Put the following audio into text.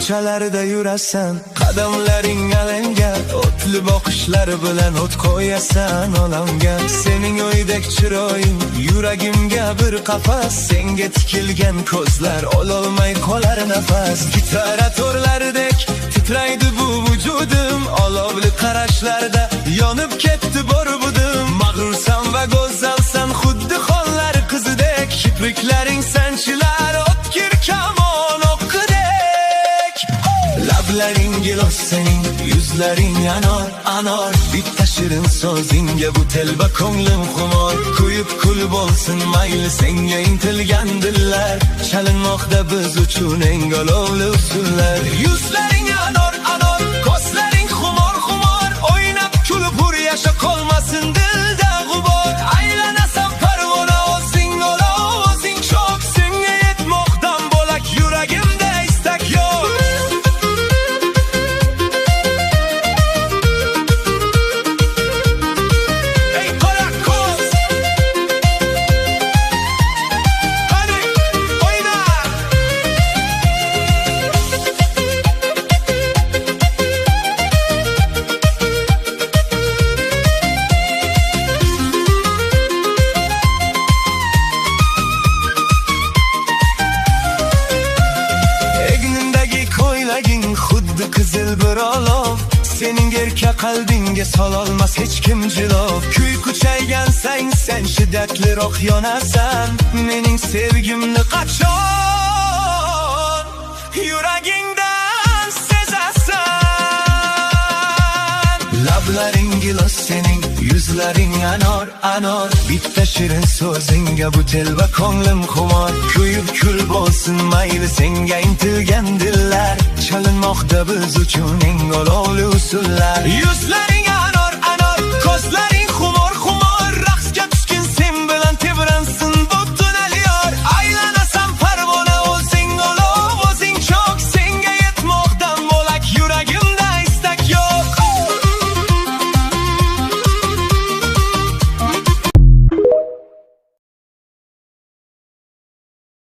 ko'chalarda yurasan, qadamlaring alanga, o'tli boqishlar bilan o't qo'yasan olamga. Sening o'ydek chiroying yuragimga bir qafas, senga tikilgan ko'zlar ololmay qolar nafas. Gitara to'rlaridek titraydi bu vujudim, olovli qarashlarda yonib ketdi bor budim. Mag'rursan va go'zalsan xuddi xonlar qizidek, kipriklaring sanchilar o'tkir kamon o'qidek. Lablaring gilos sening, yuzlaring anor anor, bitta shirin so'zingga bu telba ko'nglim xumor. Kuyib kul bo'lsin mayli senga intilgan dillar, chalinmoqda biz uchun eng olovli usullar. Yuzlaring anor anor, ko'zlaring xumor xumor, o'ynab kulib hur yasha qolmasin dilda g'ubor. Aylanasan parvona o'zing olov o'zing cho'k, senga yetmoqdan bo'lak yuragimda istak yo'q. Xuddi qizil bir olov, sening erka qalbingga sololmas hech kim jilov. Kuy kuchaygansan sen shiddatliroq yonasan, mening sevgimni qachon yuragingdan sezasan. Lablaring gilos sening, yuzlaring anor anor, bitta shirin so'zingga bu telba ko'nglim xumor. Kuyib kul bo'lsin mayli senga intilgan dillar, chalinmoqda biz uchun eng olovli usullar. Yuzlar